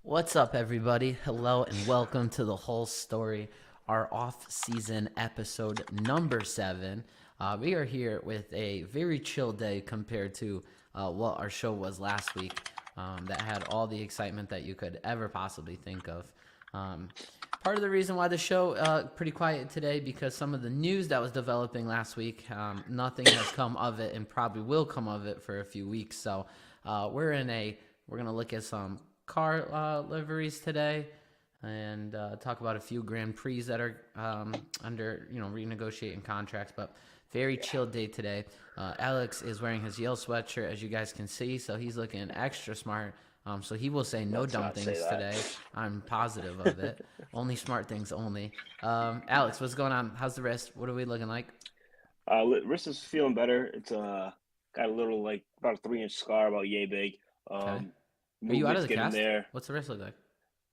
What's up, everybody? Hello, and welcome to the whole story, our off-season episode number 7. We are here with a very chill day compared to what our show was last week. That had all the excitement that you could ever possibly think of. Um, Part of the reason why the show pretty quiet today because some of the news that was developing last week, nothing has come of it, and probably will come of it for a few weeks. So we're gonna look at some car liveries today and talk about a few Grand Prix that are under renegotiating contracts. But very chill day today. Alex is wearing his Yale sweatshirt, as you guys can see, so he's looking extra smart. So he will say no dumb things today. I'm positive of it. Only smart things only. Alex, what's going on? How's the wrist? What are we looking like? Wrist is feeling better. It's got a little like about a 3 inch scar, about yay big. Okay. Are you out of Movement's the getting cast? there. What's the wrist look like?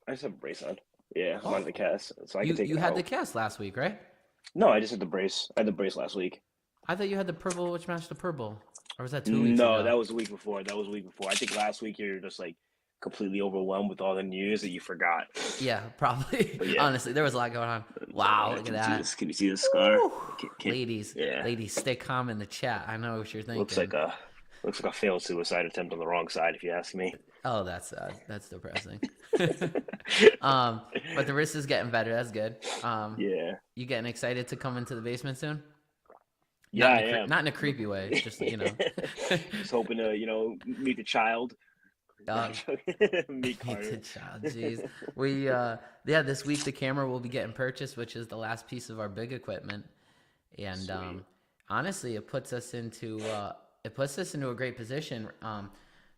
I just have a brace on. Yeah, I'm out of Oh, the cast, so I can you take you it had the out. cast last week, right? No, I just had the brace. I had the brace last week. I thought you had the purple, which matched the purple. Or was that 2 weeks No, ago? that was the week before. That was the week before. I think last week you're just like completely overwhelmed with all the news that you forgot. Yeah, probably. But yeah, Honestly, there was a lot going on. Wow, look at can you see that. this? Can you see the scar? Woo! Can, Ladies, yeah, ladies, stay calm in the chat. I know what you're looks thinking. like a looks like a failed suicide attempt on the wrong side, if you ask me. Oh, that's sad. That's depressing. But the wrist is getting better. That's good. Yeah, You getting excited to come into the basement soon? yeah, I Not am. in a creepy way. Just Just hoping to, meet the child. uh, Meet meet the Carter. child. Jeez, we yeah. This week the camera will be getting purchased, which is the last piece of our big equipment, and Sweet. honestly, it puts us into a great position.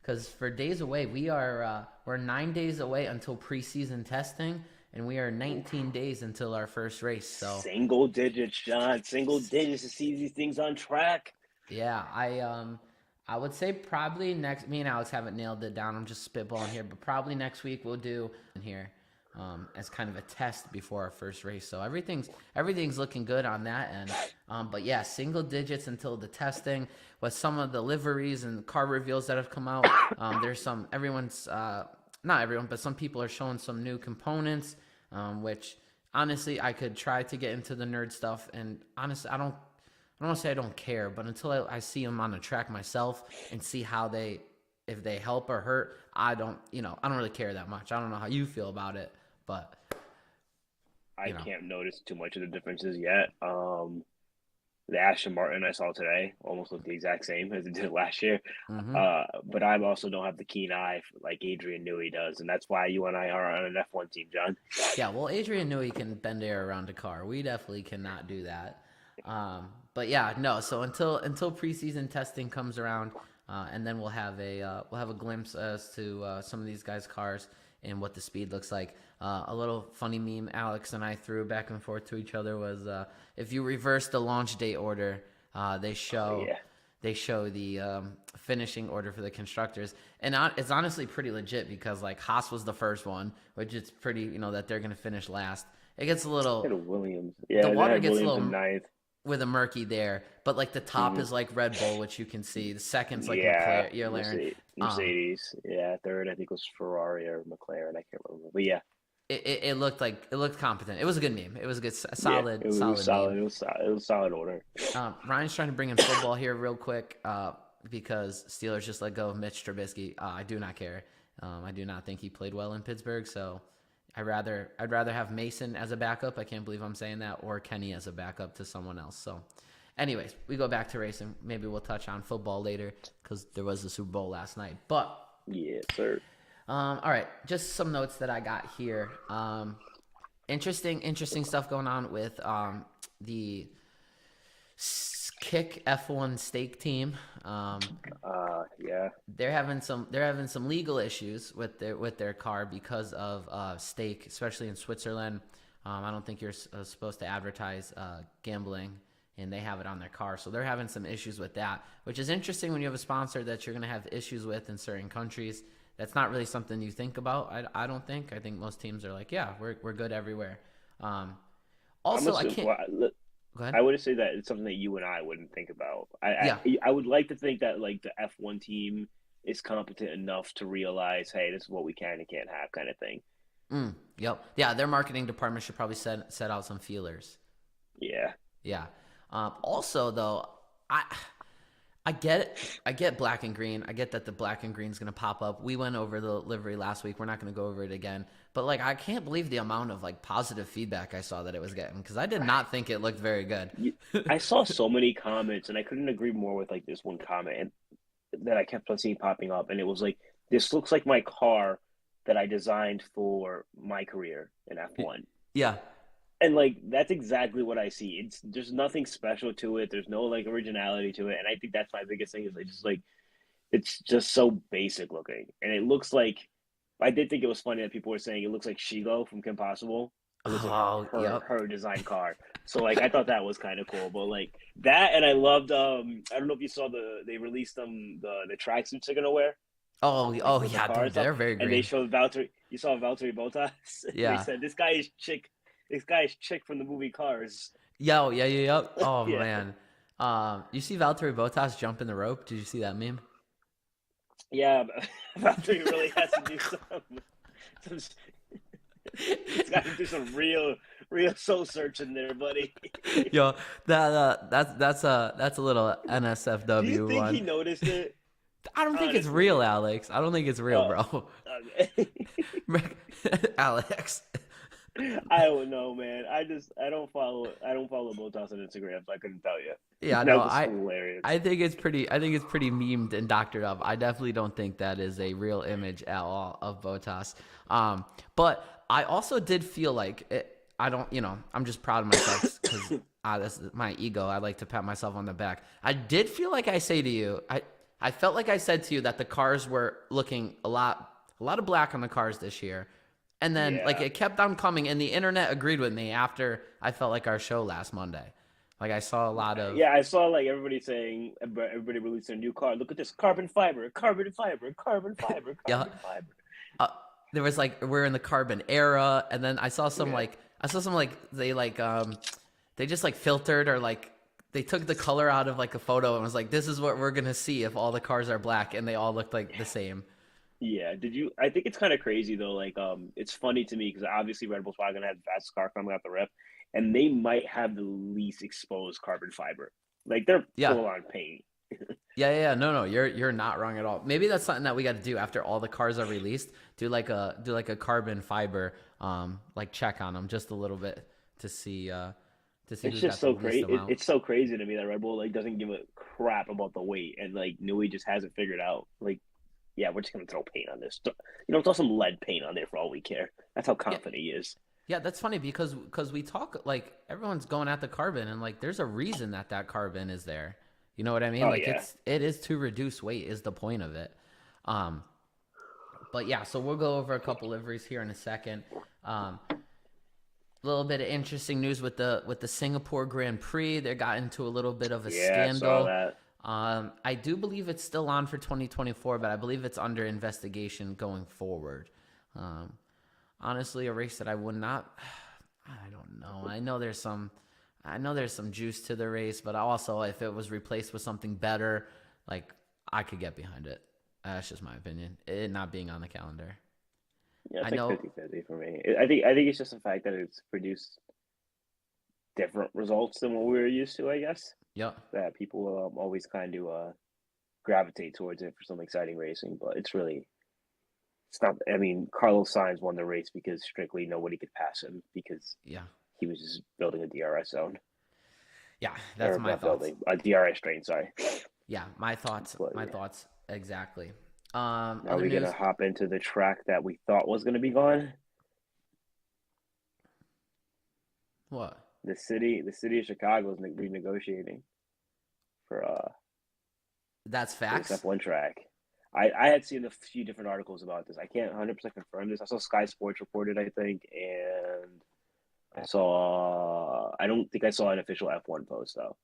Because for days away, we're 9 days away until preseason testing, and we are 19 days until our first race. So Single digits, John. Single digits to see these things on track. yeah, I would say probably next. Me and Alex haven't nailed it down. I'm just spitballing here, but probably next week we'll do in here as kind of a test before our first race. So everything's looking good on that end. But yeah, single digits until the testing with some of the liveries and car reveals that have come out. There's some everyone's not everyone, but some people are showing some new components, which honestly I could try to get into the nerd stuff. And honestly, I don't want to say I don't care, but until I see them on the track myself and see how if they help or hurt, I don't really care that much. I don't know how you feel about it, but I you know, can't notice too much of the differences yet. The Aston Martin I saw today almost looked the exact same as it did last year. hmm But I also don't have the keen eye like Adrian Newey does, and that's why you and I are on an F1 team, John. yeah. Well, Adrian Newey can bend air around a car. We definitely cannot do that. But yeah, no. So until preseason testing comes around, and then we'll have a glimpse as to some of these guys' cars and what the speed looks like. A little funny meme Alex and I threw back and forth to each other was if you reverse the launch date order, they Oh show yeah, the finishing order for the constructors, and it's honestly pretty legit because like Haas was the first one, which is pretty that they're gonna finish last. It gets a they little had Williams. the Yeah, they water had gets a Williams in little ninth. with a murky there, but like the top Mm-hmm. is like Red Bull, which you can see. The second's like Yeah, McLaren. Um, Mercedes. Yeah, third I think was Ferrari or McLaren. I can't remember, but yeah, it looked like it looked competent. It was a good meme. It was a good, a yeah, it was solid meme. solid. It was solid order. Ryan's trying to bring in football here real quick because Steelers just let go of Mitch Trubisky. I do not care. I do not think he played well in Pittsburgh, so I'd rather have Mason as a backup. I can't believe I'm saying that, or Kenny as a backup to someone else. So, anyways, we go back to racing. Maybe we'll touch on football later because there was the Super Bowl last night. But Yeah, sir. all right, just some notes that I got here. Interesting stuff going on with the Kick F1 stake team. Yeah. They're having some legal issues with their car because of stake, especially in Switzerland. I don't think you're supposed to advertise gambling, and they have it on their car, so they're having some issues with that, which is interesting when you have a sponsor that you're going to have issues with in certain countries. That's not really something you think about. I don't think. I think most teams are like, yeah, we're good everywhere. Um, I'm Also, I assuming, can't. well, Go ahead. I would say that it's something that you and I wouldn't think about. Yeah. I would like to think that like the F1 team is competent enough to realize, hey, this is what we can and can't have, kind of thing. Yep. Yeah, their marketing department should probably set out some feelers. Yeah, Yeah. Also, though, I I get it. I get black and green. I get that the black and green is going to pop up. We went over the livery last week. We're not going to go over it again. But like, I can't believe the amount of like positive feedback I saw that it was getting because I did not think it looked very good. I saw so many comments, and I couldn't agree more with like this one comment that I kept on seeing popping up, and it was like, "This looks like my car that I designed for my career in F1." Yeah. And like that's exactly what I see. It's there's nothing special to it. There's no like originality to it, and I think that's my biggest thing is like just like it's just so basic looking, and it looks like I did think it was funny that people were saying it looks like Shigo from Kim Possible. It looks like Oh, yep. her design car. So like I thought that was kind of cool, but like that, and I loved. I don't know if you saw they released the tracksuits they're gonna wear Oh, like oh with the yeah. car and stuff, They're very and they green. showed Valtteri. You saw Valtteri Bottas. They Yeah. said this guy is chick. This guy is chick from the movie Cars. Yo, yeah, yeah, yeah. Oh Yeah, man. You see Valtteri Bottas jump in the rope? Did you see that meme? yeah. Valtteri really has to do some he's got to do some real soul searching there, buddy. Yo, that's a little Do you NSFW think he one. noticed it? I don't think it's real, Honestly, Alex. I don't think it's real, uh, bro. okay. Alex. I don't know, man. I don't follow Botas on Instagram, so I couldn't tell you. Yeah, That no, was hilarious. I think it's pretty memed and doctored up. I definitely don't think that is a real image at all of Botas. But I also did feel like I don't, I'm just proud of myself because that's my ego. I like to pat myself on the back. I did feel like I felt like I said to you that the cars were looking a lot of black on the cars this year. And then like Yeah. it kept on coming and the internet agreed with me after I felt like our show last Monday. Like I saw a lot of Yeah, I saw like everybody saying everybody released a new car. Look at this carbon fiber, carbon fiber, carbon fiber, yeah. carbon fiber. Uh, there was like we're in the carbon era, and then Yeah. I saw some like they just like filtered or like they took the color out of like a photo and was like this is what we're gonna see if all the cars are black and they all looked like the same. Yeah. Did you? I think it's kind of crazy though. Like, it's funny to me because obviously Red Bull's probably gonna have the fastest car coming out the rep, and they might have the least exposed carbon fiber. Like they're Yeah. full on paint. Yeah. No, no, you're not wrong at all. Maybe that's something that we got to do after all the cars are released. Do like a carbon fiber like check on them just a little bit to see It's who's just got the so least crazy. amount. It's so crazy to me that Red Bull like doesn't give a crap about the weight, and like Newey just hasn't figured out. Like, yeah, we're just gonna throw paint on this. Throw some lead paint on there for all we care. That's how Yeah. confident he is. Yeah, that's funny because we talk like everyone's going at the carbon and like there's a reason that carbon is there. You know what I mean? Oh Like yeah, it is to reduce weight is the point of it. Um, but yeah, so we'll go over a couple liveries here in a second. A little bit of interesting news with the Singapore Grand Prix. They got into a little bit of a yeah, I saw scandal. that. I do believe it's still on for 2024, but I believe it's under investigation going forward. Um, Honestly, a race that I would not. I don't know. I know there's some juice to the race, but also if it was replaced with something better, like I could get behind it. That's just my opinion. It not being on the calendar. Yeah, I it's like know. 50-50 for me. I think it's just the fact that it's produced different results than what we were used to. I guess Yep. that people always kind of gravitate towards it for some exciting racing, but it's not. I mean, Carlos Sainz won the race because strictly nobody could pass him because Yeah. he was just building a DRS zone Yeah. That's or my not thoughts. building a DRS train. Sorry, Yeah. My thoughts. but My yeah. thoughts exactly. Now Other we're gonna news. hop into the track that we thought was gonna be gone. What? The city of Chicago is renegotiating for That's this facts. F1 track. I had seen a few different articles about this. I can't 100% confirm this. I saw Sky Sports reported, I think, and I don't think I saw an official F1 post though.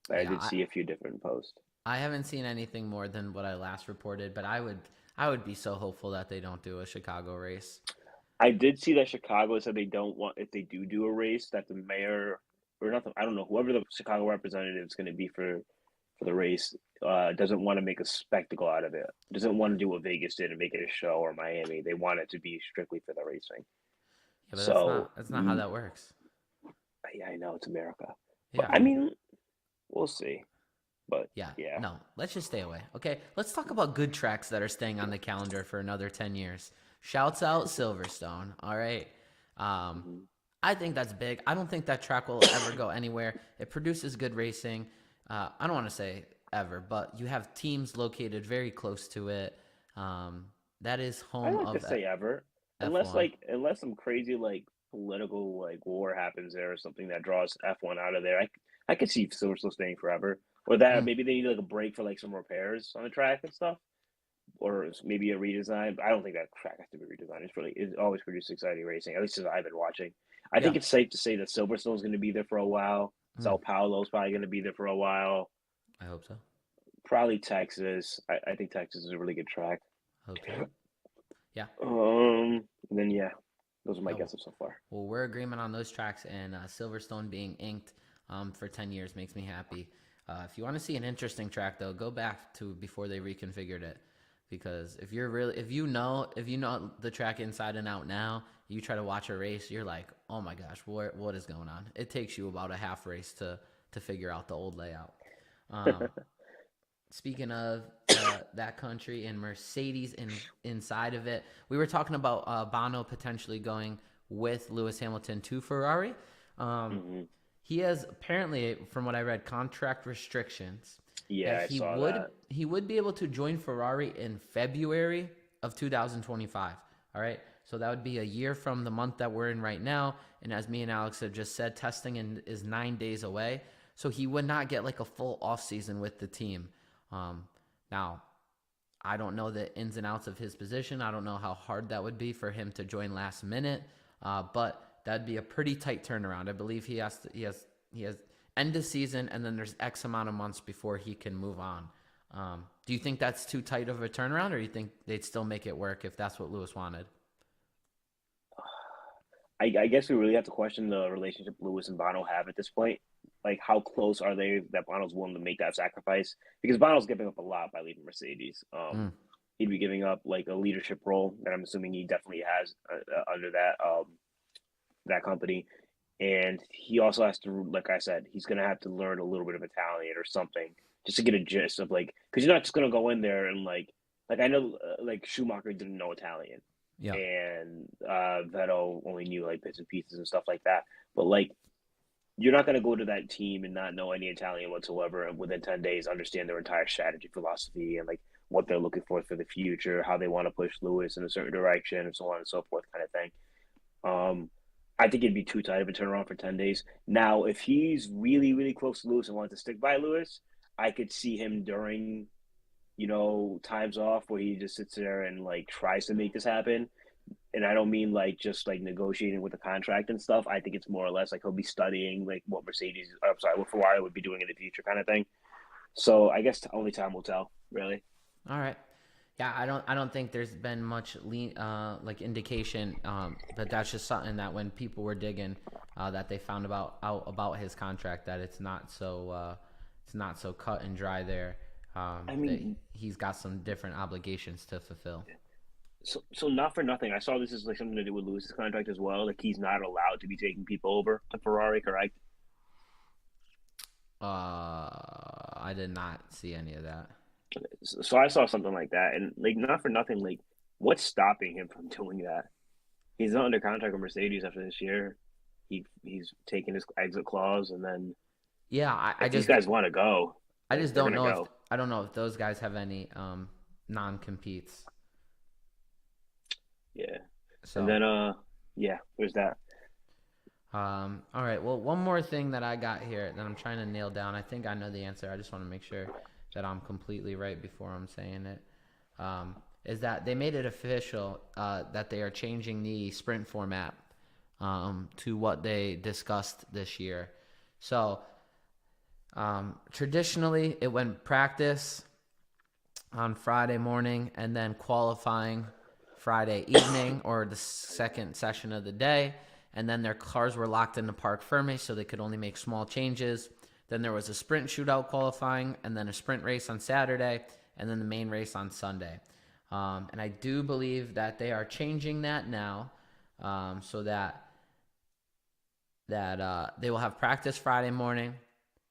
But I Yeah. did see a few different posts. I haven't seen anything more than what I last reported, but I would be so hopeful that they don't do a Chicago race. I did see that Chicago said they don't want if they do a race that the mayor or not. I don't know whoever the Chicago representative is going to be for for the race. Doesn't want to make a spectacle out of it. Doesn't want to do what Vegas did and make it a show, or Miami. They want it to be strictly for the racing. Yeah, but So that's not how that works. yeah, I know it's America, but Yeah. I mean, we'll see. But Yeah, yeah, no, let's just stay away. Okay, let's talk about good tracks that are staying on the calendar for another 10 years. Shouts out Silverstone. All right. Um, mhm. I think that's big. I don't think that track will ever go anywhere. It produces good racing. I don't want to say ever, but you have teams located very close to it. That is I home like to of say ever, F1. unless some crazy like political like war happens there or something that draws F1 out of there. I could see Silverstone staying forever, or that Mm, maybe they need like a break for like some repairs on the track and stuff, or maybe a redesign. But I don't think that track has to be redesigned. It always produced exciting racing. At least as I've been watching. I yeah. think it's safe to say that Silverstone's going to be there for a while. Mm, Sao Paulo's probably going to be there for a while. I hope so. Probably Texas. I think Texas is a really good track. Hope so. Yeah. And then yeah, those are my Yeah. guesses so far. Well, we're agreement on those tracks, and Silverstone being inked for 10 years makes me happy. If you want to see an interesting track, though, go back to before they reconfigured it, because if you know the track inside and out now, you try to watch a race, you're like, oh my gosh, what is going on? It takes you about a half race to figure out the old layout. Um, Speaking of that country and Mercedes inside of it, we were talking about Bono potentially going with Lewis Hamilton to Ferrari. Um, Hmm. he has apparently, from what I read, contract restrictions that Yeah, I saw that. he would be able to join Ferrari in February of 2025. All right, so that would be a year from the month that we're in right now. And as me and Alex have just said, is 9 days away, so he would not get like a full off season with the team. Now, I don't know the ins and outs of his position. I don't know how hard that would be for him to join last minute, but that'd be a pretty tight turnaround. I believe he has end of season, and then there's X amount of months before he can move on. Do you think that's too tight of a turnaround, or do you think they'd still make it work if that's what Lewis wanted? I guess we really have to question the relationship Lewis and Bono have at this point. Like, how close are they that Bono's willing to make that sacrifice? Because Bono's giving up a lot by leaving Mercedes. Mm, He'd be giving up like a leadership role that I'm assuming he definitely has under that company, and he also has to, like I said, he's gonna have to learn a little bit of Italian or something just to get a gist of like, because you're not just gonna go in there and like I know like Schumacher didn't know Italian, yeah. and Vettel only knew like bits and pieces and stuff like that. But like, you're not going to go to that team and not know any Italian whatsoever, and within 10 days understand their entire strategy, philosophy, and like what they're looking for the future, how they want to push Lewis in a certain direction, and so on and so forth, kind of thing. Um, I think it'd be too tight of a turnaround for 10 days. Now, if he's really, really close to Lewis and wants to stick by Lewis, I could see him during, times off where he just sits there and like tries to make this happen. And I don't mean like just like negotiating with the contract and stuff. I think it's more or less like he'll be studying like what Ferrari would be doing in the future, kind of thing. So I guess only time will tell, really. All right. Yeah, I don't think there's been much like indication, but that's just something that when people were digging, that they found out about his contract, that it's not so cut and dry there. I That mean, he's got some different obligations to fulfill. so not for nothing. I saw this is like something to do with Lewis's contract as well. Like he's not allowed to be taking people over to Ferrari, correct? I did not see any of that. So I saw something like that, and like not for nothing. Like, what's stopping him from doing that? He's not under contract with Mercedes after this year. He's taking his exit clause, and then Yeah, if these guys want to go, I like just they're don't gonna know if go. I don't know if those guys have any non competes. Yeah, and So then yeah, there's that. all right. Well, one more thing that I got here that I'm trying to nail down. I think I know the answer. I just want to make sure that I'm completely right before I'm saying it. Is that they made it official that they are changing the sprint format to what they discussed this year. So traditionally, it went practice on Friday morning and then qualifying Friday evening or the second session of the day. And then their cars were locked in the park firmly, so they could only make small changes. Then there was a sprint shootout qualifying, and then a sprint race on Saturday, and then the main race on Sunday. And I do believe that they are changing that now, so that they will have practice Friday morning.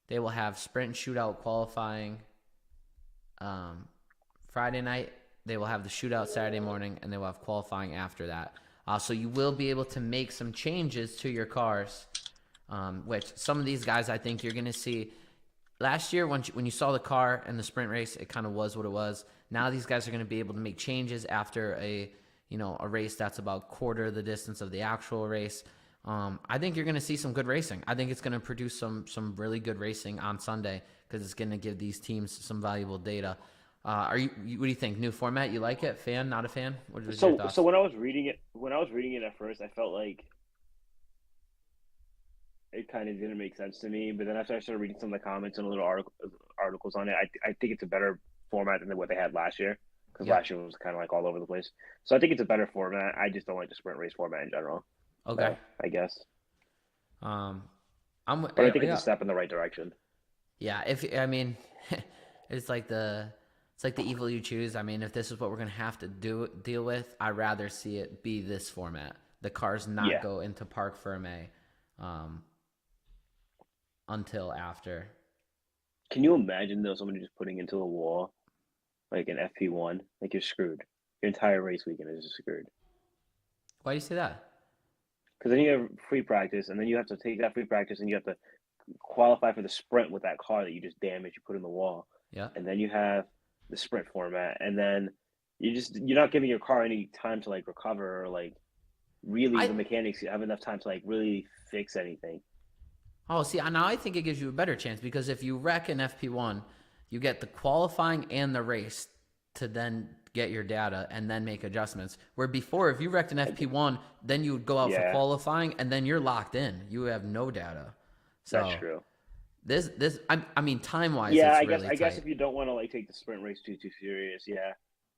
They will have sprint shootout qualifying Friday night. They will have the shootout Saturday morning, and they will have qualifying after that. So you will be able to make some changes to your cars, which some of these guys I think you're going to see. Last year, when you saw the car and the sprint race, it kind of was what it was. Now these guys are going to be able to make changes after a race that's about quarter the distance of the actual race. I think you're going to see some good racing. I think it's going to produce some really good racing on Sunday because it's going to give these teams some valuable data. What do you think? New format? You like it? Fan? Not a fan? What was your thoughts? So when I was reading it at first, I felt like it kind of didn't make sense to me. But then after I started reading some of the comments and little articles on it, I think it's a better format than what they had last year because last year was kind of like all over the place. So I think it's a better format. I just don't like the sprint race format in general. Okay. I guess. But I think it's a step in the right direction. Yeah, it's like the evil you choose. I mean, if this is what we're gonna have to deal with, I'd rather see it be this format. The cars not go into Parc Fermé until after. Can you imagine though somebody just putting into a wall like an FP1? Like you're screwed. Your entire race weekend is just screwed. Why do you say that? Because then you have free practice, and then you have to take that free practice, and you have to qualify for the sprint with that car that you just damaged, you put in the wall. Yeah. And then you have the sprint format, and then you're not giving your car any time to like recover or like really the mechanics have enough time to like really fix anything. Oh, see, now I think it gives you a better chance because if you wreck an FP1, you get the qualifying and the race to then get your data and then make adjustments. Where before, if you wrecked an FP1, then you would go out for qualifying and then you're locked in. You have no data. So that's true. I mean, time wise, yeah, it's I guess if you don't want to like take the sprint race too serious, yeah.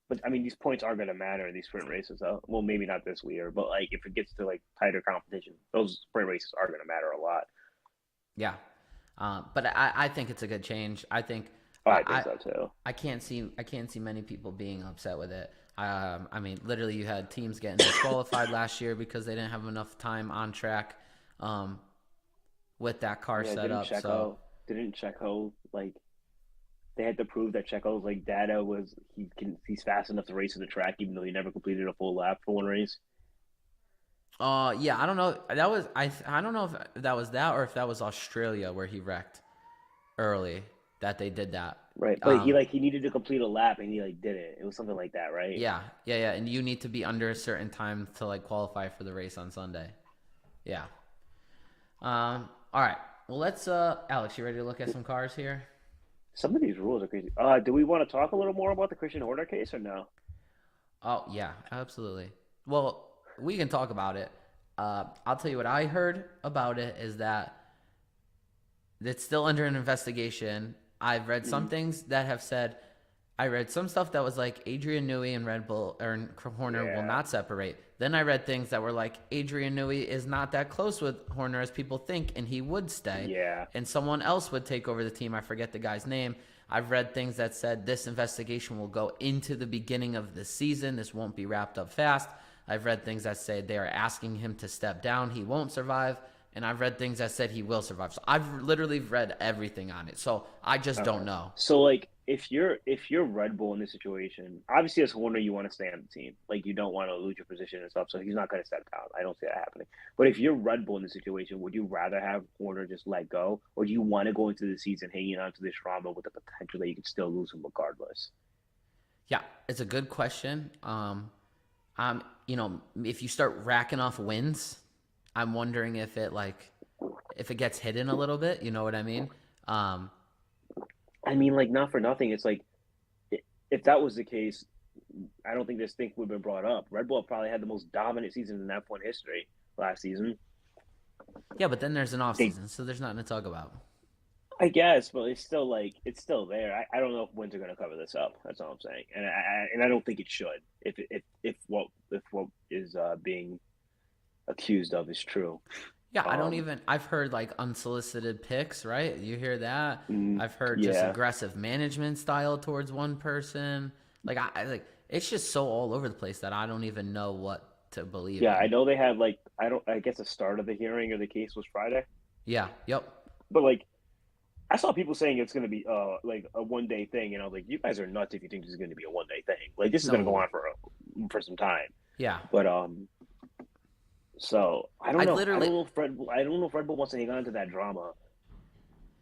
But I mean, these points are going to matter in these sprint races. Well, maybe not this year, but like if it gets to like tighter competition, those sprint races are going to matter a lot. Yeah, but I think it's a good change. I think. I think so too. I can't see many people being upset with it. I mean, literally, you had teams getting disqualified last year because they didn't have enough time on track with that car set up. Didn't Checo like they had to prove that Checo's like data was he's fast enough to race in the track even though he never completed a full lap for one race. Yeah, I don't know. I don't know if that was that or if that was Australia where he wrecked early. That they did that. Right. But he needed to complete a lap and he like did it. It was something like that, right? Yeah. And you need to be under a certain time to like qualify for the race on Sunday. Yeah. All right. Well, let's Alex, you ready to look at some cars here? Some of these rules are crazy. Do we want to talk a little more about the Christian Horner case or no? Oh, yeah, absolutely. Well, we can talk about it. I'll tell you what I heard about it is that it's still under an investigation. I've read some things that have said, I read some stuff that was like Adrian Newey and Red Bull or Horner will not separate. Then I read things that were like Adrian Newey is not that close with Horner as people think, and he would stay. Yeah. And someone else would take over the team. I forget the guy's name. I've read things that said this investigation will go into the beginning of the season. This won't be wrapped up fast. I've read things that say they are asking him to step down. He won't survive. And I've read things that said he will survive. So I've literally read everything on it. So I just don't know. So like if you're Red Bull in this situation, obviously as Horner you want to stay on the team. Like you don't want to lose your position and stuff. So he's not going to step down. I don't see that happening. But if you're Red Bull in this situation, would you rather have Horner just let go, or do you want to go into the season hanging on to this drama with the potential that you could still lose him regardless? Yeah, it's a good question. If you start racking off wins, I'm wondering if it gets hidden a little bit. You know what I mean? I mean, like, not for nothing. It's like, if that was the case, I don't think this thing would have been brought up. Red Bull probably had the most dominant season in F1 history last season. Yeah, but then there's an off season, so there's nothing to talk about. I guess, but it's still there. I don't know if wins are going to cover this up. That's all I'm saying, and I don't think it should. If what is being accused of is true. Yeah, I've heard like unsolicited picks, right? You hear that? mm, I've heard just yeah, aggressive management style towards one person. Like I like it's just so all over the place that I don't even know what to believe yeah. I in. know they had like I don't. I guess the start of the hearing or the case was Friday, Yeah, yep. but like I saw people saying it's going to be like a 1 day thing, and I was like, you guys are nuts if you think this is going to be a 1 day thing. Like this is going to go No. on for some time. Yeah. But so I don't I know. I literally don't know if I don't know if Red Bull wants to hang on to that drama.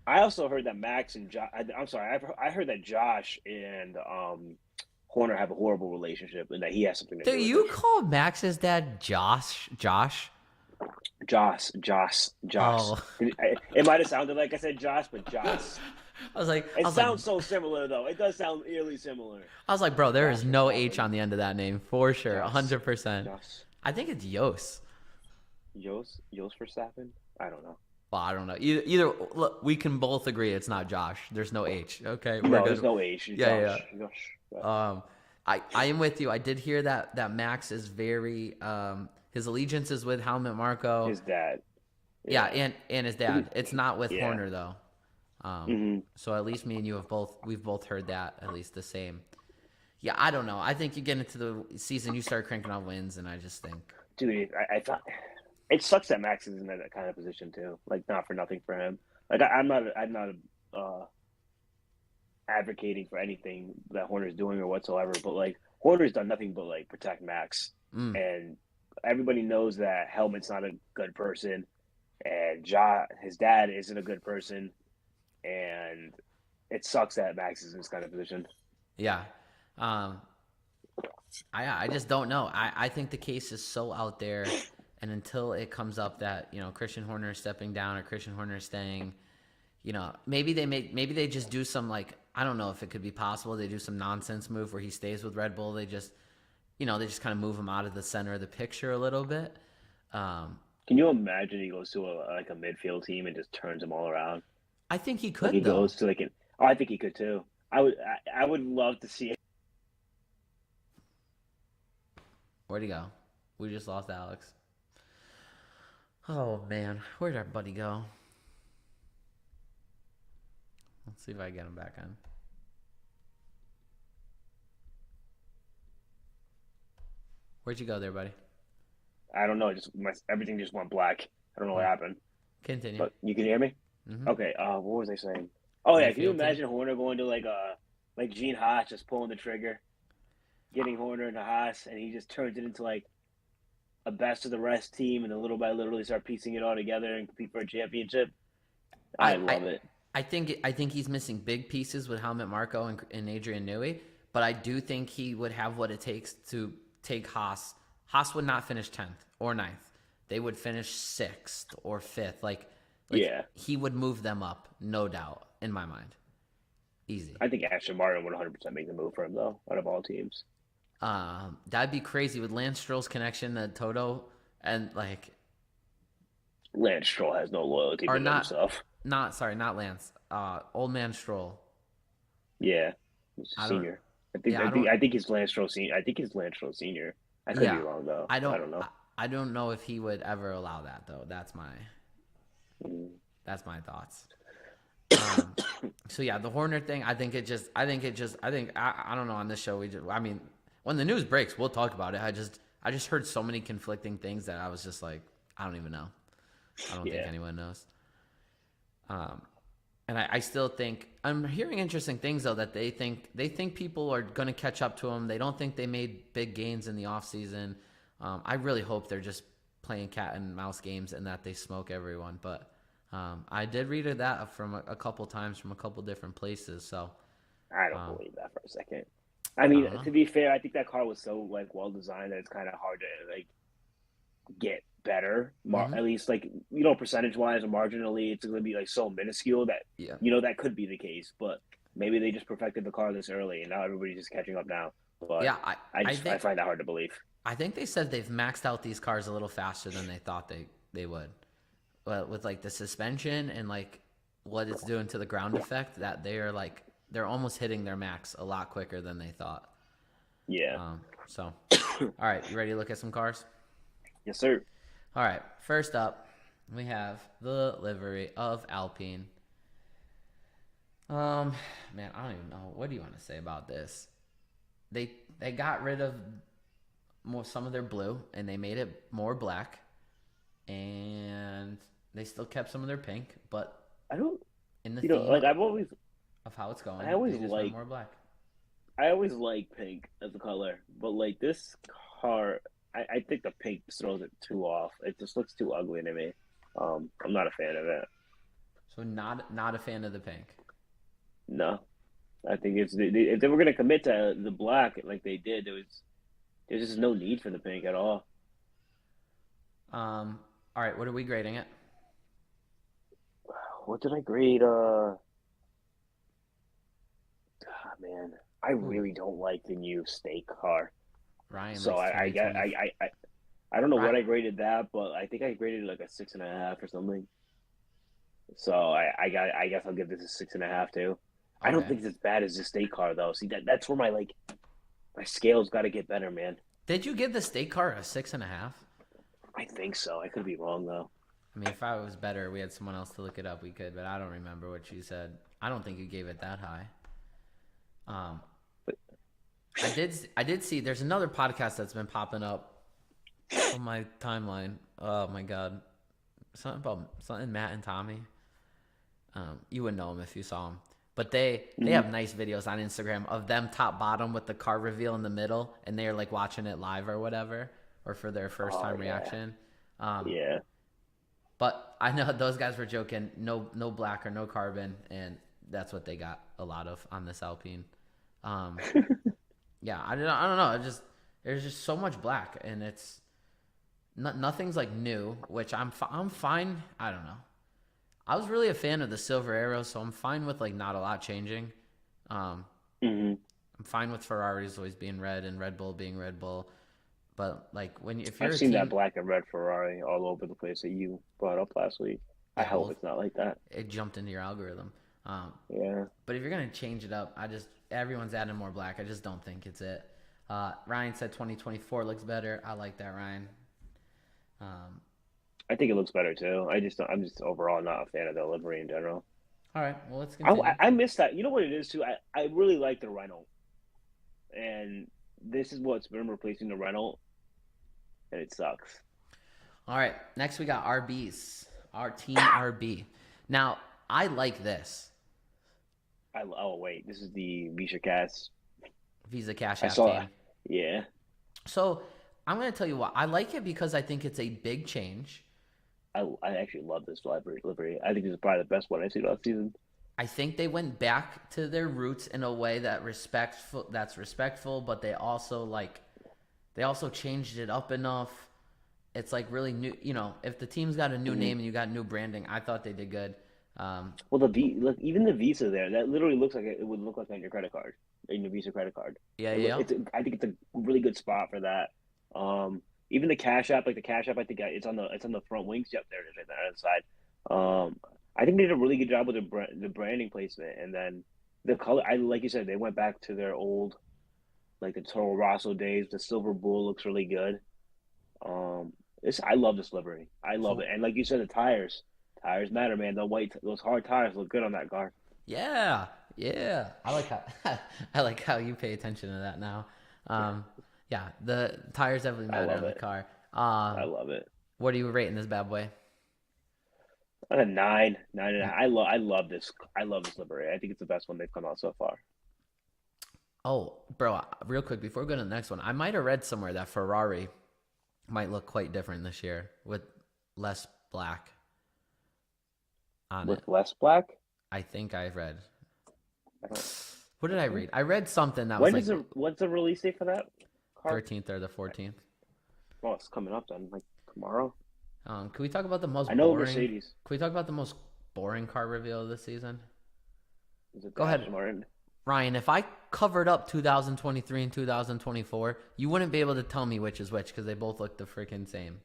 I also heard that Max and I'm sorry, I heard that Josh and Horner have a horrible relationship, and that he has something to Do do with you it. call Max's dad Josh? Josh? Josh. Oh. It might have sounded like I said Josh, but Josh. I was like I It was like sounds so similar though. It does sound eerily similar. I was like, bro, there is Josh no H McCollum. on the end of that name for sure, Josh. 100%. Josh. I think it's Yos. Jos Verstappen? I don't know. Well, I don't know. Either look, we can both agree it's not Josh. There's no H. Okay, we're No, good. there's no H. Yeah, Josh. yeah. Josh. I am with you. I did hear that Max is very his allegiance is with Helmut Marko. His dad. Yeah, and his dad. It's not with Yeah. Horner though. So at least me and you we've both heard that at least the same. Yeah, I don't know. I think you get into the season, you start cranking on wins, and I just think, Dude, I thought it sucks that Max is in that kind of position too. Like, not for nothing for him. Like, I'm not advocating for anything that Horner's doing or whatsoever. But like, Horner's done nothing but like protect Max, and everybody knows that Helmut's not a good person, and his dad isn't a good person, and it sucks that Max is in this kind of position. yeah. I just don't know. I think the case is so out there, and until it comes up that Christian Horner is stepping down or Christian Horner is staying, maybe they just do some like I don't know if it could be possible they do some nonsense move where he stays with Red Bull. They just they just kind of move him out of the center of the picture a little bit. Can you imagine he goes to a midfield team and just turns them all around? I think he Like he could though. goes to like an. Oh, I think he could too. I would love to see it. Where'd he go? We just lost Alex. Oh man, where'd our buddy go? Let's see if I get him back on. Where'd you go there, buddy? I don't know. Everything just went black. I don't know what happened. Continue. But you can hear me. Mm-hmm. Okay. What was I saying? Oh yeah. Can you Midfield team? imagine Horner going to like Gene Haas just pulling the trigger, getting Horner into Haas, and he just turns it into like a best of the rest team, and then little by little they start piecing it all together and compete for a championship. I love it. I think he's missing big pieces with Helmut Marko and Adrian Newey, but I do think he would have what it takes to take Haas. Haas would not finish 10th or ninth. They would finish 6th or 5th. Like Yeah. he would move them up, no doubt, in my mind. Easy. I think Aston Martin would 100% make the move for him though, out of all teams. That'd be crazy with Lance Stroll's connection to Toto and like Lance Stroll has no loyalty to himself. not Lance. Old man Stroll. Yeah, he's I a don't. senior. Yeah, I don't. I think he's Lance Stroll senior. I think he's Lance Stroll senior. I could Yeah, be wrong though. I I don't. don't know. I don't know if he would ever allow that though. Mm. That's my thoughts. So yeah, the Horner thing. I think I don't know. On this show, I mean, when the news breaks, we'll talk about it. I just heard so many conflicting things that I was just like, I don't even know. I don't think anyone knows. And I still think I'm hearing interesting things though that they think people are going to catch up to them. They don't think they made big gains in the off season. I really hope they're just playing cat and mouse games and that they smoke everyone. But I did read that from a couple times from a couple different places. So I don't believe that for a second. I mean, to be fair, I think that car was so like well designed that it's kind of hard to like get better. At least like percentage wise or marginally, it's going to be like so minuscule that that could be the case. But maybe they just perfected the car this early and now everybody's just catching up now. But yeah, I find that hard to believe. I think they said they've maxed out these cars a little faster than they thought they would. But with like the suspension and like what it's doing to the ground effect, that they're almost hitting their max a lot quicker than they thought. Yeah. So, all right, you ready to look at some cars? Yes, sir. All right, first up, we have the livery of Alpine. Man, I don't even know. What do you want to say about this? They got rid of some of their blue and they made it more black, and they still kept some of their pink, but I don't, in the like theme of how it's I going, always they just went like, more black. I always like pink as a color, but like this car, I think the pink throws it too off. It just looks too ugly to me. I'm not a fan of it. So not a fan of the pink. No, I think if they were gonna commit to the black like they did, there's just no need for the pink at all. All right, what are we grading it? What did I grade? Man, I Ooh, really don't like the new steak car. Ryan So likes I get 2020. I don't know Right. what I graded that, but I think I graded it like a 6.5 or something. So I guess I'll give this a 6.5 too. I don't Okay. think it's as bad as the state car though. See that's where my scale's got to get better, man. Did you give the state car a 6.5? I think so. I could be wrong though. I mean, if I was better, we had someone else to look it up. We could, but I don't remember what you said. I don't think you gave it that high. Um, But I did see there's another podcast that's been popping up on my timeline. Oh my god, something Matt and Tommy. You would know them if you saw them, but they mhm. have nice videos on Instagram of them top bottom with the car reveal in the middle, and they're like watching it live or whatever, or for their first Oh time yeah, reaction. Um, yeah. but I know those guys were joking, no black or no carbon, and that's what they got a lot of on this Alpine. Um, yeah, I don't know. It just there's just so much black, and it's nothing's like new, which I'm fine. I don't know. I was really a fan of the Silver Arrow, so I'm fine with like not a lot changing. Um, hmm I'm fine with Ferraris always being red and Red Bull being Red Bull, but like if you're I've a seen that team, black and red Ferrari all over the place that you brought up last week. I yeah, hope well, it's not like that. it jumped into your algorithm. Um, Yeah. but if you're gonna change it up, everyone's adding more black. I just don't think it's it. Ryan said 2024 looks better. I like that, Ryan. Um, I think it looks better too. I'm just overall not a fan of the livery in general. all right, well let's I continue. I miss that. You know what it is too. I really like the Renault, and this is what's been replacing the Renault, and it sucks. All right, next we got RBs, our team RB. Now I like this Oh wait, this is the Visha Cast. Visa Cash I App saw. team. Yeah, So I'm gonna tell you what I like it because I think it's a big change. I actually love this livery. I think this is probably the best one I've seen all season. I think they went back to their roots in a way that's respectful, but they also changed it up enough. It's like really new. If the team's got a new Mhm. name and you got new branding, I thought they did good. Well, the V look, even the Visa there, that literally looks like it would look like on your credit card, in your Visa credit card. Yeah, yeah. I think it's a really good spot for that. Even the Cash App, like the Cash App, I think it's on the front wings. Yep, there it is, right there on the side. I think they did a really good job with the branding placement, and then the color. I like you said, they went back to their old, like the Toro Rosso days. The Silver Bull looks really good. This I love this livery. I love So it, and like you said, the tires matter, man. Those hard tires look good on that car. yeah, yeah. I like how I like how you pay attention to that now. Um, yeah, the tires definitely I matter love on the it. car. I love it. What are you rating this bad boy? On a nine, 9.5. I love this livery. I think it's the best one they've come out so far. Oh, bro, real quick before we go to the next one, I might have read somewhere that Ferrari might look quite different this year with less black on it. With less black. I think I read. I don't. What did I read? I read something that was When like is the what's the release date for that car? 13th or the 14th. Oh, it's coming up then, like tomorrow. Can we talk about the I most know boring? Mercedes Can we talk about the most boring car reveal of the season? is it Go the ahead, Aston Martin. Ryan. If I covered up 2023 and 2024, you wouldn't be able to tell me which is which because they both look the freaking same.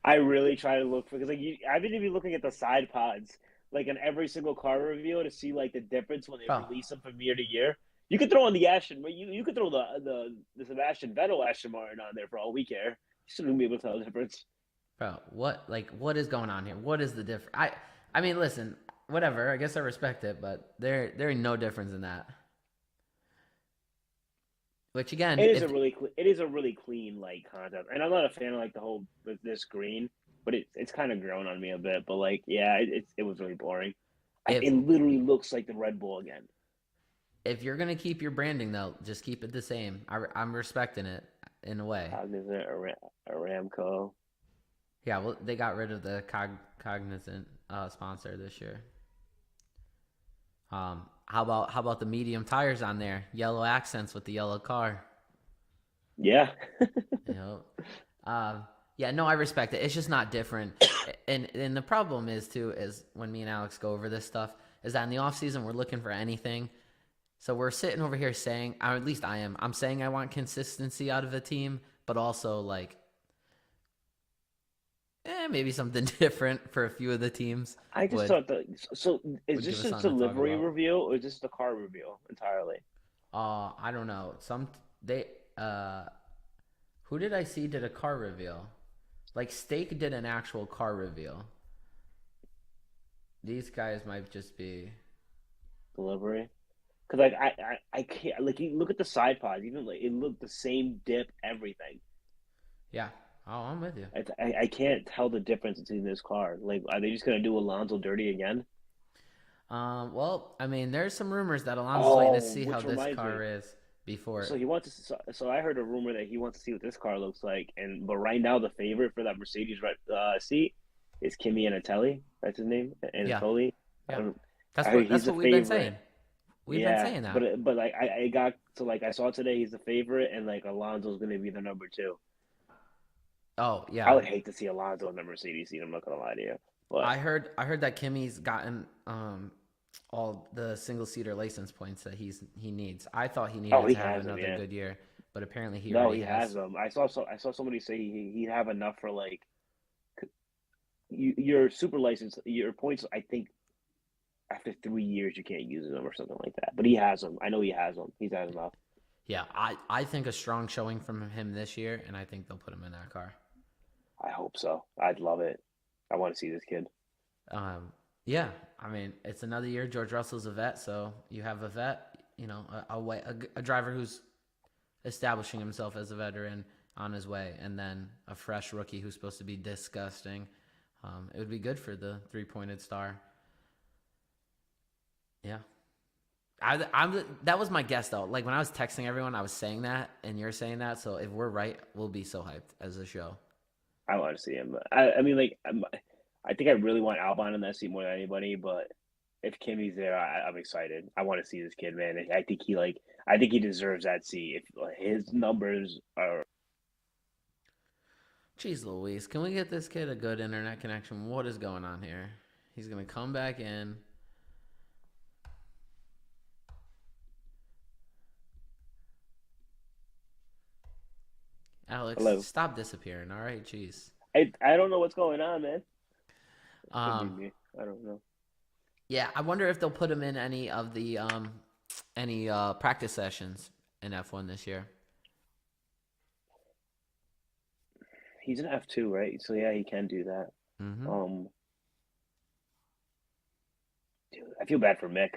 I really try to look for because I've been even looking at the side pods like on every single car review to see like the difference when they Bro, release them from year to year. You could throw on the Aston, but you could throw the Sebastian Vettel Aston Martin on there for all we care. You still gonna be able to tell the difference. Bro, what is going on here? What is the difference? I mean, listen, whatever. I guess I respect it, but there ain't no difference in that. Which again, if It is a really clean like concept, and I'm not a fan of like the whole this green, but it's kind of grown on me a bit. But like, yeah, it was really boring. if It literally looks like the Red Bull again. if you're gonna keep your branding though, just keep it the same. I'm respecting it in a way. Cognizant, Aramco. Yeah, well, they got rid of the Cognizant sponsor this year. How about the medium tires on there? Yellow accents with the yellow car. Yeah, You know, yeah, no, I respect it. It's just not different, and the problem is too is when me and Alex go over this stuff is that in the off season we're looking for anything. So we're sitting over here saying, or at least I am. I'm saying I want consistency out of a team, but also like, maybe something different for a few of the teams I just would thought that. So is would give this us just a something to talk livery about. reveal or is this the car reveal entirely? I don't know. They uh who did I see did a car reveal? Like Steak did an actual car reveal. These guys might just be Delivery. Because like I can't like you look at the side pods, even like it looked the same dip, everything. yeah. Oh, I'm with you. I can't tell the difference between this car. Like, are they just gonna do Alonso dirty again? Well, I mean, there's some rumors that Alonso's waiting to Oh, see how which this reminds car me. is before. So he wants to. So I heard a rumor that he wants to see what this car looks like, and but right now the favorite for that Mercedes right seat is Kimi Anatelli. That's his name, Yeah, Anatoli. I yeah. don't. That's I heard what he's that's the what we've been favorite. saying. We've been Yeah, saying that. but like I got so like I saw today he's the favorite, and like Alonso's gonna be the number two. Oh, I yeah. would hate to see Alonso in the Mercedes seat. I'm not gonna lie to you, but I heard that Kimmy's gotten all the single seater license points that he needs. I thought he oh, needed he to have has them. another Yeah, good year, but apparently he no, already he has has. them. I saw somebody say he'd have enough for like your super license, your points. I think after 3 years you can't use them or something like that. But he has them. I know he has them. He's had enough. Yeah, I think a strong showing from him this year, and I think they'll put him in that car. I hope so. I'd love it. I want to see this kid. Um, yeah, I mean it's another year. George Russell's a vet, so you have a vet, a driver who's establishing himself as a veteran on his way, and then a fresh rookie who's supposed to be disgusting. It would be good for the three-pointed star. Yeah, that was my guess though. Like when I was texting everyone, I was saying that, and you're saying that. So if we're right, we'll be so hyped as a show. I want to see him. I mean, like, I think I really want Albon in that seat more than anybody. But if Kimmy's there, I'm excited. I want to see this kid, man. I think he deserves that seat. If his numbers are, Jeez Louise, can we get this kid a good internet connection? What is going on here? He's gonna come back in. Alex, hello, stop disappearing. All right, jeez. I don't know what's going on, man. It could be Um, me. I don't know. yeah, I wonder if they'll put him in any of the any practice sessions in F1 this year. He's an F2, right? So yeah, he can do that. Mm-hmm. Um, dude, I feel bad for Mick.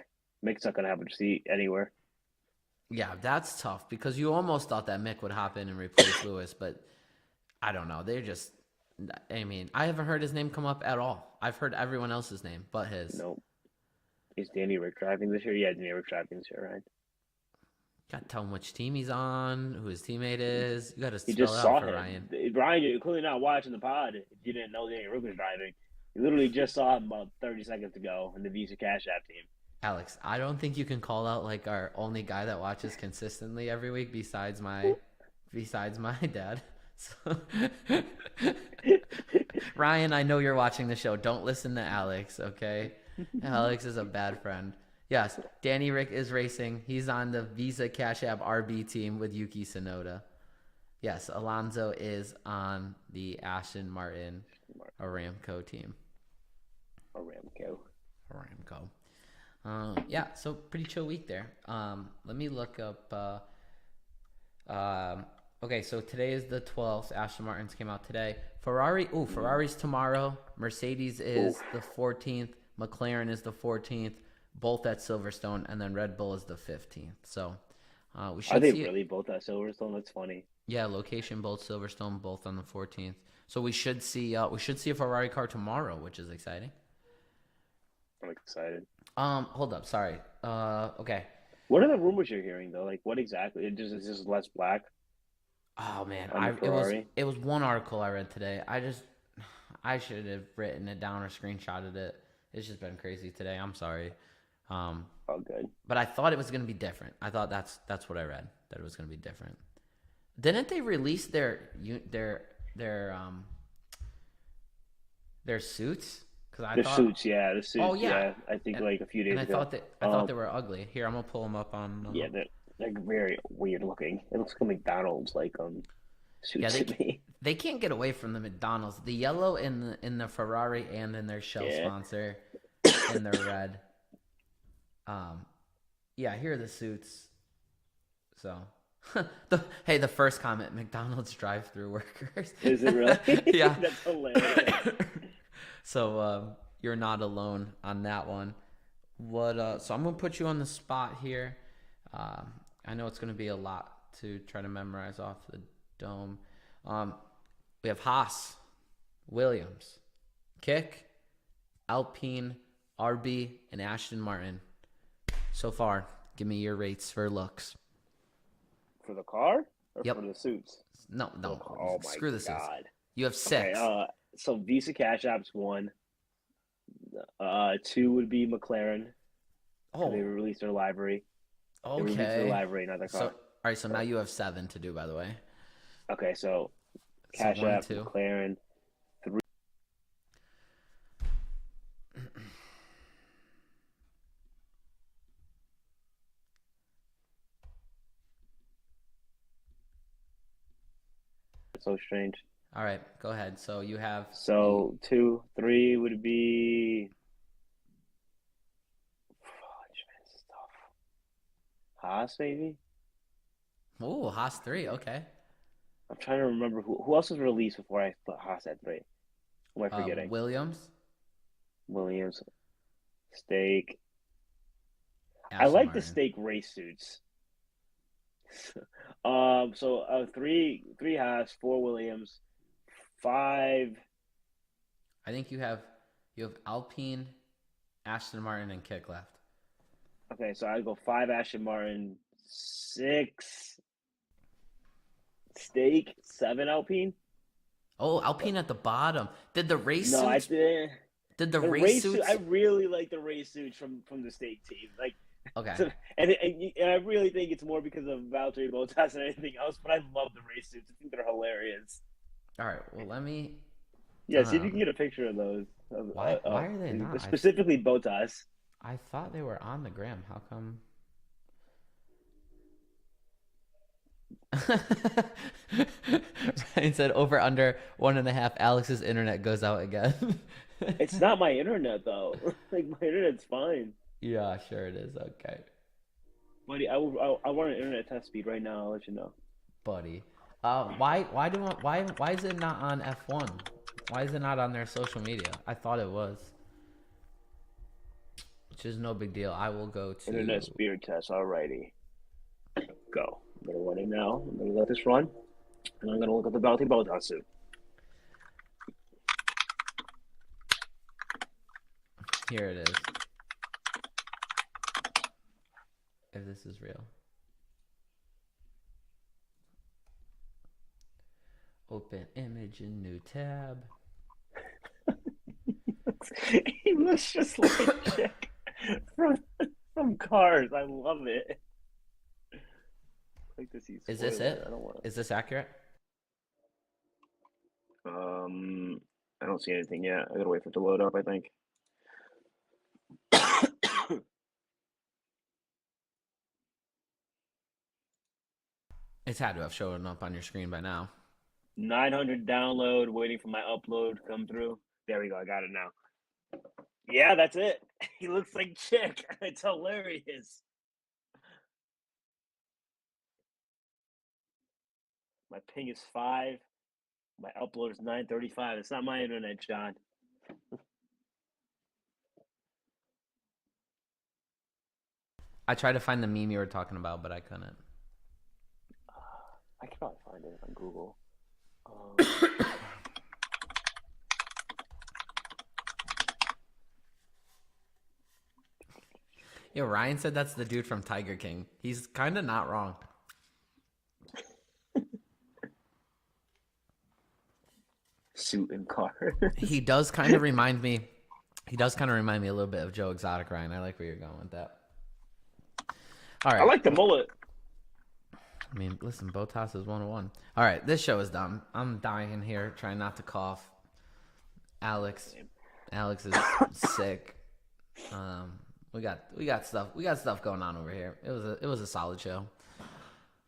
Mick's not gonna have a seat anywhere. Yeah, that's tough because you almost thought that Mick would hop in and replace Lewis, but I don't know. They're just. I mean, I haven't heard his name come up at all. I've heard everyone else's name but his. No, is Danny Rick driving this year? Yeah, Danny Rick driving this year, right? Got to tell him which team he's on, who his teammate is. You got to He spell it just out saw for him. Ryan. Ryan, you're clearly not watching the pod if you didn't know Danny Rick was driving. You literally just saw him about 30 seconds ago in the Visa Cash App team. Alex, I don't think you can call out like our only guy that watches consistently every week besides my dad. So Ryan, I know you're watching the show. Don't listen to Alex, okay? Alex is a bad friend. Yes, Danny Rick is racing. He's on the Visa Cash App RB team with Yuki Tsunoda. Yes, Alonso is on the Aston Martin Aramco team. Aramco. Aramco. Yeah, so pretty chill week there. Let me look up Okay, so today is the 12th. Aston Martins came out today. Ferrari's tomorrow. Mercedes Oof. is the 14th. McLaren is the 14th. Both at Silverstone, and then Red Bull is the 15th. So we Are should they see it. really both at Silverstone? That's funny. Yeah, location both Silverstone, both on the 14th. So we should see a Ferrari car tomorrow, which is exciting. I'm excited. Hold up, sorry. Okay. What are the rumors you're hearing though? Like what exactly? It just less black Oh man, on the I it was Ferrari. it was one article I read today. I should have written it down or screenshotted it. It's just been crazy today. I'm sorry. Um, Oh, good. but I thought it was gonna be different. I thought that's what I read, that it was gonna be different. Didn't they release their their suits? Because I The thought, suits, yeah, the oh suits, yeah, yeah. I think and like a few and days I ago. thought that I thought Um, they were ugly. Here, I'm gonna pull them up on. yeah, they're very weird looking. It looks like McDonald's like Yeah, suits to me. they can't get away from the McDonald's. The yellow in the Ferrari and in their shell Yeah. sponsor, in the red. Um, yeah, here are the suits. So, the first comment: McDonald's drive-through workers. Is it really? Yeah. That's hilarious. So you're not alone on that one. So I'm gonna put you on the spot here. Um, I know it's gonna be a lot to try to memorize off the dome. Um, we have Haas, Williams, Kick, Alpine, RB, and Aston Martin. So far, give me your rates for looks. For the car or Yep. for the suits? No, For the no. car. Oh my Screw the suits. God. You have Okay, six. so Visa Cash App's one. Two would be McLaren because they Oh, released their library. They released their okay. library, not their So, car. all right. So now you have seven to do, by the way. Okay, so So Cash one, App, two. McLaren, three. So strange. All right, go ahead. So you have you. So two, three would be. Fudge, man, this is tough. Haas, maybe. Oh, Haas three. Okay. I'm trying to remember who else was released before I put Haas at three. Who am I forgetting? Williams, Williams, Steak. I Aston like the Martin. Steak race suits. So three Haas, four Williams, five. I think you have Alpine, Aston Martin, and Kick left. Okay, so I go five Aston Martin, six Steak, seven Alpine. Oh, Alpine at the bottom. Did the race No, I suits? did Did the the race race suit. I suits? really like the race suits from the Steak team. Like, Okay. so, and I really think it's more because of Valtteri Bottas than anything else. But I love the race suits. I think they're hilarious. All right. Well, let me. Yeah, see if you can get a picture of those. Why are they not? Specifically Bottas. I thought they were on the gram. How come? Ryan said over under 1.5. Alex's internet goes out again. It's not my internet though. Like my internet's fine, Yeah, sure it is. Okay, buddy. I want an internet test speed right now. I'll let you know. buddy. Why is it not on F1? Why is it not on their social media? I thought it was, which is no big deal. I will go Internet to. speed test. Alrighty, go. I'm gonna run it now. I'm gonna let this run, and I'm gonna look at the Valtteri Bottas suit. Here it is. If this is real. Open image in new tab. He looks just like Chick from Cars. I love it. Like to see Is this spoiler. it? I don't want Is this accurate? to. I don't see anything yet. I gotta wait for it to load up. I think. It's had to have shown up on your screen by now. 900 download. Waiting for my upload to come through. There we go. I got it now. Yeah, that's it. He looks like Chick. It's hilarious. My ping is 5. My upload is 935. It's not my internet, John. I tried to find the meme you were talking about, but I couldn't. I can probably find it on Google. Yeah, Ryan said that's the dude from Tiger King. He's kind of not wrong. Suit and car. He does kind of remind me. He does kind of remind me a little bit of Joe Exotic, Ryan. I like where you're going with that. All I right. like the mullet. I mean, listen, Botas is 101. All right, this show is done. I'm dying here, trying not to cough. Alex is sick. We got stuff going on over here. It was a solid show.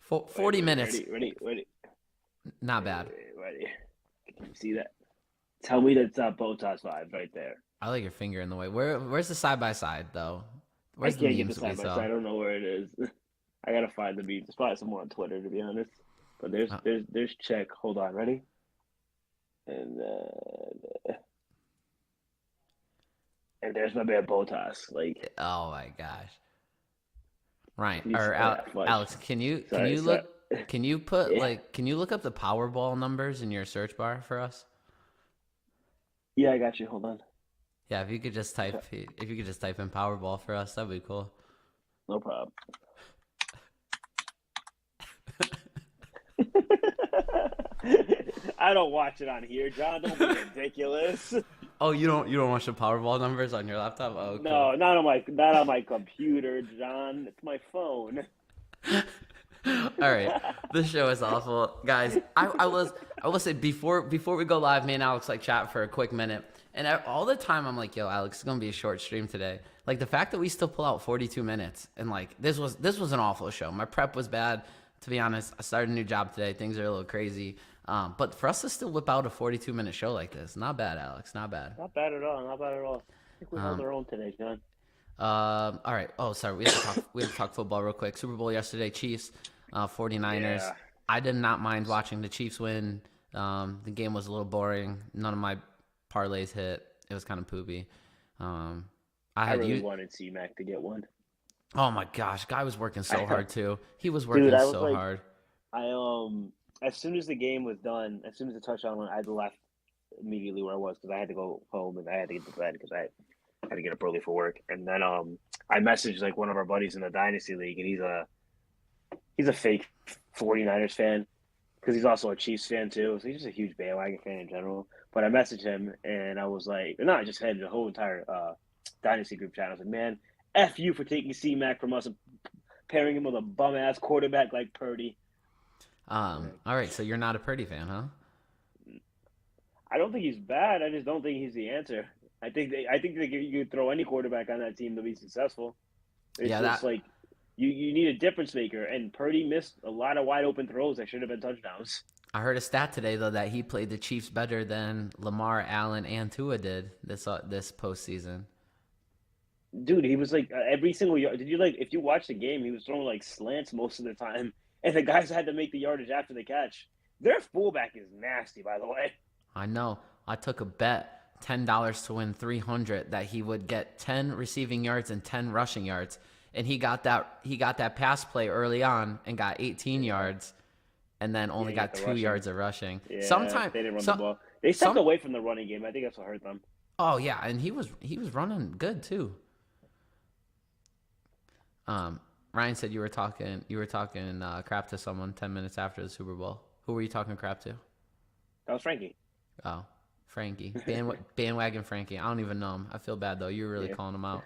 40 minutes. Ready. Not bad. Ready. Can you see that? Tell me that's Botas vibes right there. I like your finger in the way. Where's the side by side though? I Where's can't the get the memes that we side by saw? side. I don't know where it is. I gotta find the meme. There's probably somewhere on Twitter, to be honest. But there's check. Hold on, ready? And there's my man Botas. Like, Oh my gosh. Ryan You or saw that much. Alex, can you Sorry. look? Can you put Yeah. can you look up the Powerball numbers in your search bar for us? Yeah, I got you. Hold on. Yeah, if you could just type in Powerball for us, that'd be cool. No problem. I don't watch it on here, John. Don't be ridiculous. Oh, you don't watch the Powerball numbers on your laptop? Oh, cool. No, not on my computer, John. It's my phone. All right, this show is awful, guys. I will say before we go live, me and Alex like chat for a quick minute, and all the time I'm like, yo, Alex, it's gonna be a short stream today. Like the fact that we still pull out 42 minutes, and like this was an awful show. My prep was bad, to be honest. I started a new job today. Things are a little crazy, but for us to still whip out a 42-minute show like this, not bad, Alex, not bad. Not bad at all. Not bad at all. I think we held our own today, John. All right. Oh, sorry. We have to talk football real quick. Super Bowl yesterday, Chiefs, 49ers. Yeah. I did not mind watching the Chiefs win. The game was a little boring. None of my parlays hit. It was kind of poopy. I really wanted C-Mac to get one. Oh my gosh, guy was working so hard too. He was working so hard. As soon as the game was done, as soon as the touchdown went, I left immediately where I was because I had to go home and I had to get to bed because I had to get up early for work. And then I messaged like one of our buddies in the Dynasty League, and he's a fake 49ers fan because he's also a Chiefs fan too. So he's just a huge bandwagon fan in general. But I messaged him and I was like, not just him, the whole entire Dynasty group chat. I was like, man, F you for taking C-Mac from us and pairing him with a bum ass quarterback like Purdy. All right, so you're not a Purdy fan, huh? I don't think he's bad. I just don't think he's the answer. I think you could throw any quarterback on that team to be successful. It's just like you need a difference maker, and Purdy missed a lot of wide open throws that should have been touchdowns. I heard a stat today though that he played the Chiefs better than Lamar, Allen, and Tua did this postseason. Dude, he was like every single yard. Did you if you watch the game, he was throwing like slants most of the time, and the guys had to make the yardage after the catch. Their fullback is nasty, by the way. I know. I took a bet, $10 to win 300, that he would get 10 receiving yards and 10 rushing yards, and he got that pass play early on and got 18 yards, and then only got 2 yards of rushing. Yeah, Sometimes they didn't run the ball. They stepped away from the running game. I think that's what hurt them. Oh yeah, and he was running good too. Ryan said you were talking crap to someone 10 minutes after the Super Bowl. Who were you talking crap to? That was Frankie. Oh, Frankie. Bandwagon Frankie. I don't even know him. I feel bad though. You were really calling him out.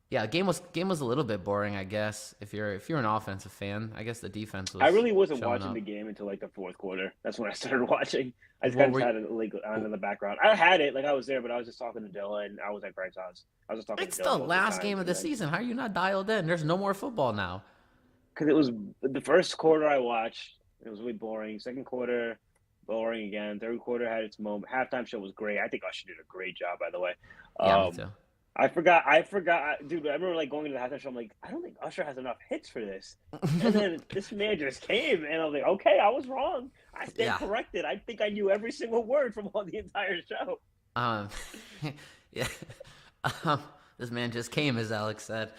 Yeah, game was a little bit boring, I guess. If you're an offensive fan, I guess the defense was. I really wasn't watching up. the game until like the fourth quarter. That's when I started watching. I just kind of had it on in the background. I had it, I was there, but I was just talking to Dylan. I was at Greg's house. I was just talking. It's to Dylan the last game of the season. How are you not dialed in? There's no more football now. Because it was the first quarter I watched. It was really boring. Second quarter, boring again. Third quarter had its moment. Halftime show was great. I think Usher did a great job, by the way. Yeah, me too. I forgot, dude. I remember like going into the halftime show. I'm like, I don't think Usher has enough hits for this. And then this man just came, and I was like, okay, I was wrong. I stand Yeah. corrected. I think I knew every single word from all the entire show. Um, yeah. Um, this man just came, as Alex said.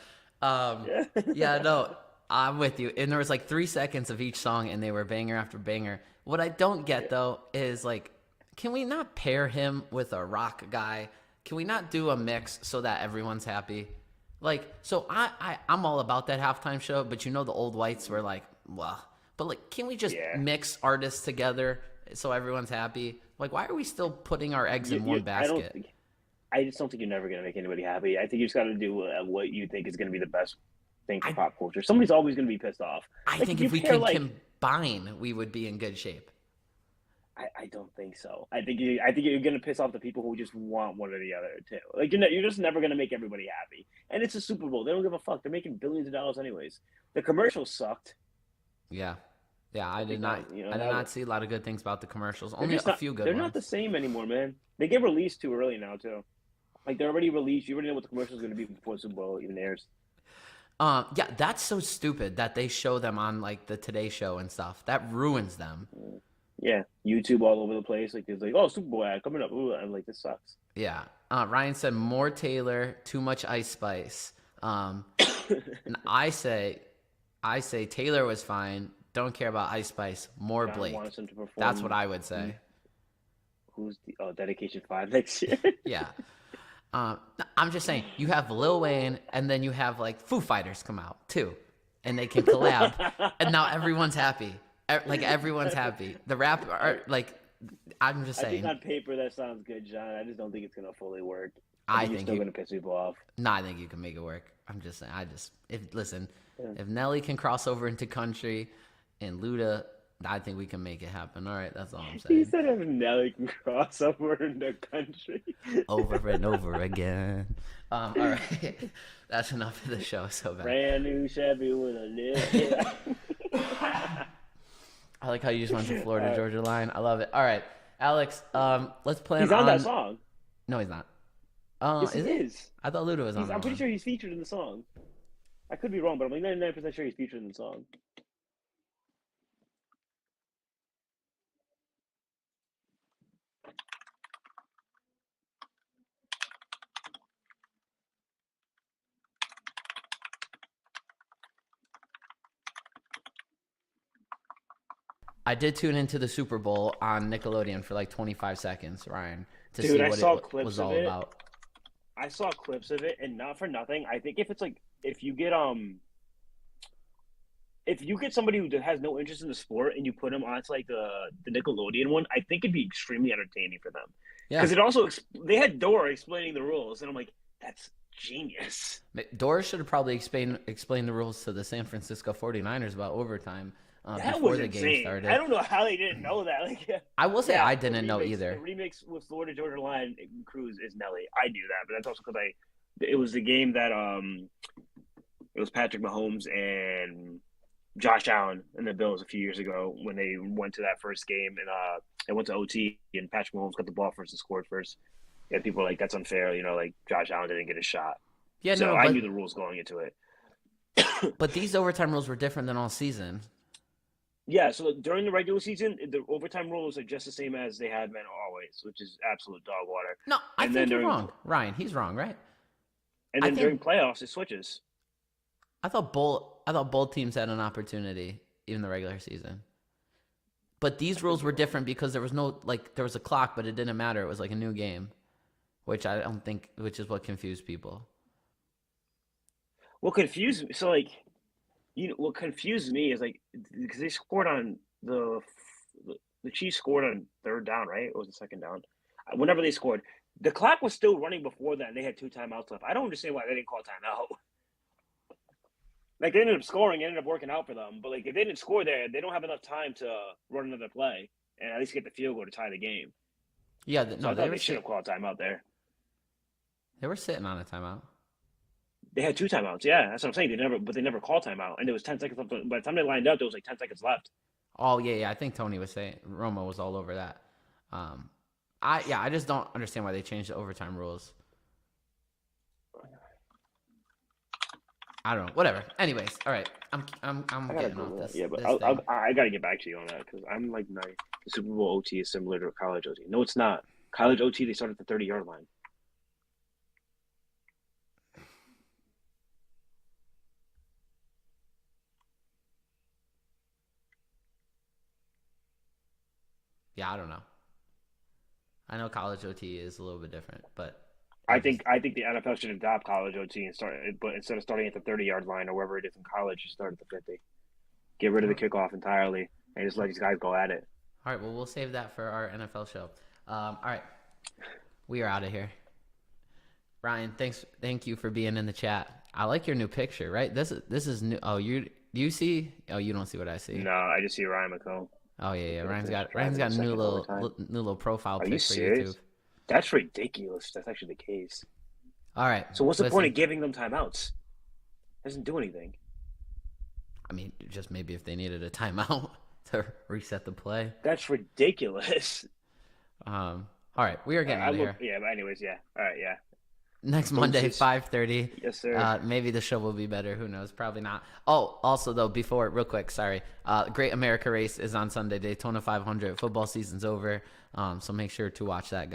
Um, Yeah. yeah, no, I'm with you. And there was like 3 seconds of each song, and they were banger after banger. What I don't get though is like, can we not pair him with a rock guy? Can we not do a mix so that everyone's happy? Like, so I'm all about that halftime show, but you know the old whites were like, well, but like, can we just Yeah. mix artists together so everyone's happy? Like, why are we still putting our eggs in one I don't basket? think. I just don't think you're never gonna make anybody happy. I think you just got to do what you think is gonna be the best thing for I pop culture. Somebody's always gonna be pissed off. I Like think if you if we pair can like, combine, we would be in good shape. I don't think so. I think you're gonna piss off the people who just want one or the other too. Like you're just never gonna make everybody happy. And it's a Super Bowl. They don't give a fuck. They're making billions of dollars anyways. The commercials sucked. Yeah, yeah. I I did think not. that you know I did that not see a lot of good things about the commercials. they're Only just a not few good they're not the ones. same anymore, man. They get released too early now too. Like they're already released. You already know what the commercial is gonna be before the Super Bowl even airs. Yeah, that's so stupid that they show them on like the Today Show and stuff. That ruins them. Yeah, YouTube all over the place. Like there's like, oh, Super Bowl ad coming up. Ooh, I'm like, this sucks. Yeah. Ryan said more Taylor, too much Ice Spice. And I say Taylor was fine. Don't care about Ice Spice. More John Blake. wants him to That's what perform. I would say. Who's the Dedication 5 next year? Yeah. I'm just saying, you have Lil Wayne, and then you have like Foo Fighters come out too, and they can collab, and now everyone's happy. Like everyone's happy. The rap are like, I'm just I think saying. on paper that sounds good, John. I just don't think it's gonna fully work. I You're think still you. gonna piss people off. No, I think you can make it work. I'm just saying. Yeah. If Nelly can cross over into country, and Luda, I think we can make it happen. All right, that's all I'm He saying. said if Nelly can cross over in the country. Over and over again. All right, that's enough of the show. So bad. Brand new Chevy with a little. I like how you just went to Florida All right. Georgia line. I love it. All right, Alex. Let's plan He's on that song. No, he's not. Yes, he Is he? is. I thought Luda was on He's, that I'm pretty one. sure he's featured in the song. I could be wrong, but I'm like 99% sure he's featured in the song. I did tune into the Super Bowl on Nickelodeon for like 25 seconds, Ryan, to Dude, see I what saw it was clips of all it. about. I saw clips of it, and not for nothing. I think if you get somebody who has no interest in the sport and you put them onto like the Nickelodeon one, I think it'd be extremely entertaining for them Yeah, because it also they had Dora explaining the rules, and I'm like, that's genius. Doris should have probably explained the rules to the San Francisco 49ers about overtime That before was the insane. game started. I don't know how they didn't know that. Like, I will say yeah, I didn't know either. The remix with Florida Georgia Line Cruz is Nelly. I knew that, but that's also because it was the game that it was Patrick Mahomes and Josh Allen and the Bills a few years ago when they went to that first game and they went to OT and Patrick Mahomes got the ball first and scored first. Yeah, people were like, that's unfair. You know, like Josh Allen didn't get a shot. Yeah, So no, I but knew the rules going into it. but these overtime rules were different than all season. Yeah, so during the regular season, the overtime rules are just the same as they had been always, which is absolute dog water. No, I And think then you're during wrong, Ryan. He's wrong, right? and I then think during playoffs, it switches. I thought both teams had an opportunity in the regular season. But these rules were different because there was there was a clock, but it didn't matter. It was like a new game, which which is what confused people. What confused me, so like, what confused me is like because they scored on the Chiefs scored on third down, right? It was the second down. Whenever they scored, the clock was still running before that, and they had 2 timeouts left. I don't understand why they didn't call timeout. Like they ended up scoring, it ended up working out for them. But like if they didn't score there, they don't have enough time to run another play and at least get the field goal to tie the game. Yeah, So no, I thought they should have called timeout there. they were sitting on a timeout. They had 2 timeouts. Yeah, that's what I'm saying. They never called timeout, and there was 10 seconds left. By the time they lined up, there was like 10 seconds left. Oh yeah. I think Tony was saying Romo was all over that. I just don't understand why they changed the overtime rules. I don't know. Whatever. Anyways, all right. I'm I gotta getting off Google that. this Yeah, but this thing. I gotta get back to you on that because I'm like, no, the Super Bowl OT is similar to college OT. No, it's not. College OT, they start at the 30-yard line. Yeah, I don't know. I know college OT is a little bit different, but I I just think I think the NFL should adopt college OT and start, but instead of starting at the 30-yard line or wherever it is in college, you start at the 50. Get rid of the kickoff entirely and just let these guys go at it. all right. Well, we'll save that for our NFL show. All right, we are out of here. Ryan, thank you for being in the chat. I like your new picture. Right, this is new. Oh, you see? Oh, you don't see what I see. No, I just see Ryan McComb. Oh yeah. Ryan's got Driving a the new second overtime. new little profile Are pic you for serious? YouTube. That's ridiculous. That's actually the case. All right. So what's the listen, point of giving them timeouts? Doesn't do anything. I mean, just maybe if they needed a timeout to reset the play. That's ridiculous. All right, we are getting out of here. Yeah, but anyways, yeah. All right, yeah. Next Monday, 5:30. Yes, sir. Maybe the show will be better. Who knows? Probably not. Oh, also though, before real quick, sorry. Great America Race is on Sunday. Daytona 500. Football season's over. So make sure to watch that, guys.